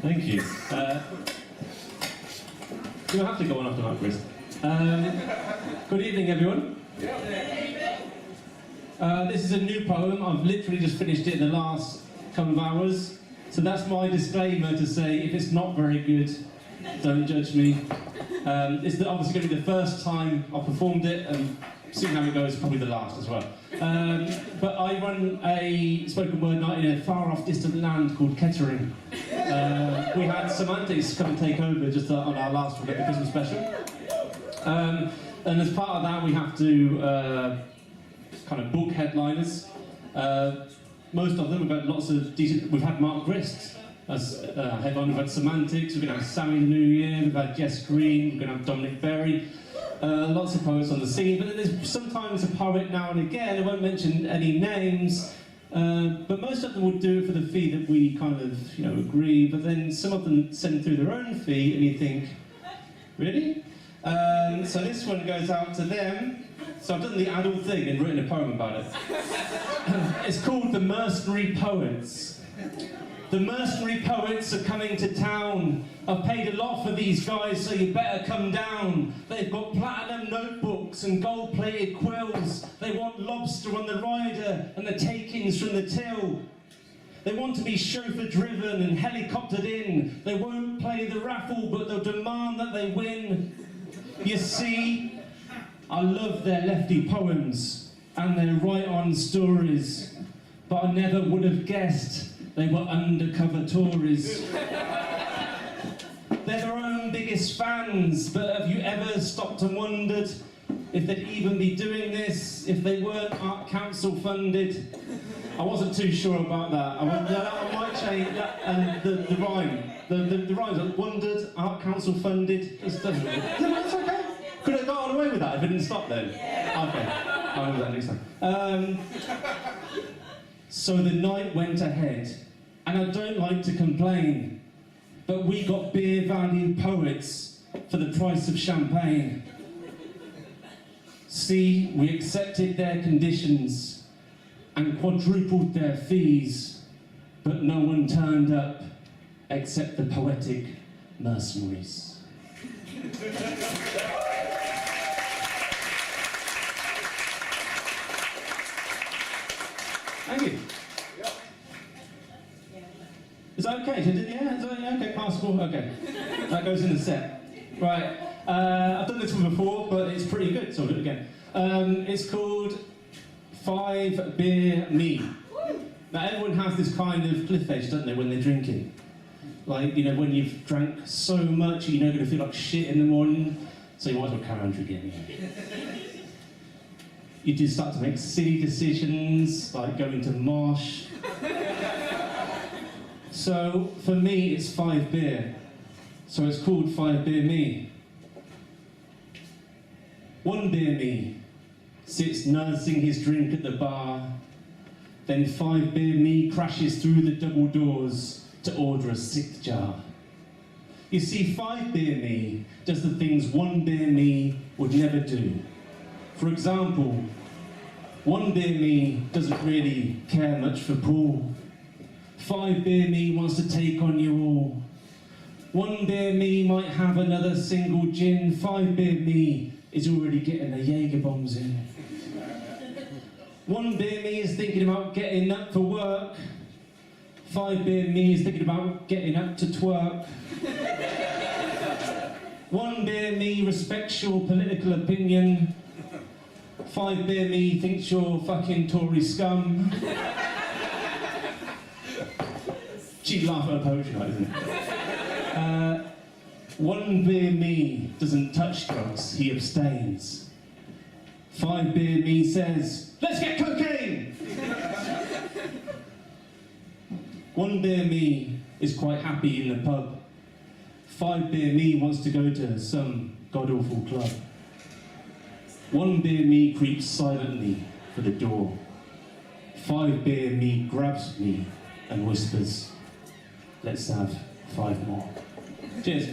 Thank you. Do I have to go on after that, Chris? Good evening, everyone. This is a new poem. I've literally just finished it in the last couple of hours. So that's my disclaimer to say, if it's not very good, don't judge me. It's obviously going to be the first time I've performed it, and seeing how it goes, probably the last as well. But I run a spoken word night in a far-off distant land called Kettering. We had Some-Antics come and take over just on our last one at the Christmas special. And as part of that, we have to kind of book headliners. Most of them, we've had lots of decent. We've had Mark Grist as headliner. We've had Some-Antics. We're going to have Sammy the New Year. We've had Jess Green. We're going to have Dominic Berry. Lots of poets on the scene, but there's sometimes a poet now and again. I won't mention any names, but most of them would do it for the fee that we kind of, agree. But then some of them send through their own fee, and you think, really? So this one goes out to them. So I've done the adult thing and written a poem about it. It's called The Mercenary Poets. The mercenary poets are coming to town. I've paid a lot for these guys, so you better come down. They've got platinum notebooks and gold-plated quills. They want lobster on the rider and the takings from the till. They want to be chauffeur-driven and helicoptered in. They won't play the raffle, but they'll demand that they win. You see, I love their lefty poems and their right-on stories, but I never would have guessed they were undercover Tories. They're their own biggest fans, but have you ever stopped and wondered if they'd even be doing this if they weren't Art Council funded? I wasn't too sure about that. I might change that, and the rhyme. The rhymes, I wondered, Art Council funded. It's okay. Could I have got away with that if I didn't stop then? Okay, I'll remember that next time. So the night went ahead, and I don't like to complain, but we got beer value poets for the price of champagne. See, we accepted their conditions and quadrupled their fees, but no one turned up except the poetic mercenaries. Thank you. Is that okay? Yeah, is that okay? Passable? Okay. That goes in the set. Right. I've done this one before, but it's pretty good, so I'll do it again. It's called 5 Beer Me. Now, everyone has this kind of cliff edge, don't they, when they're drinking? Like, when you've drank so much, you're going to feel like shit in the morning, so you might as well carry on drinking. You do start to make silly decisions, like going to mosh. So, for me, it's 5 beer. So it's called 5 Beer Me. 1 beer me sits nursing his drink at the bar. Then 5 beer me crashes through the double doors to order a 6th jar. You see, 5 beer me does the things 1 beer me would never do. For example, 1 beer me doesn't really care much for pool. 5 beer me wants to take on you all. 1 beer me might have another single gin. 5 beer me is already getting the Jaeger bombs in. 1 beer me is thinking about getting up for work. 5 beer me is thinking about getting up to twerk. 1 beer me respects your political opinion. 5 beer me thinks you're fucking Tory scum. She'd laugh at her poetry night, isn't it? 1 beer me doesn't touch drugs, he abstains. 5 beer me says, let's get cocaine! 1 beer me is quite happy in the pub. 5 beer me wants to go to some god-awful club. 1 beer me creeps silently for the door. 5 beer me grabs me and whispers, let's have 5 more. Cheers.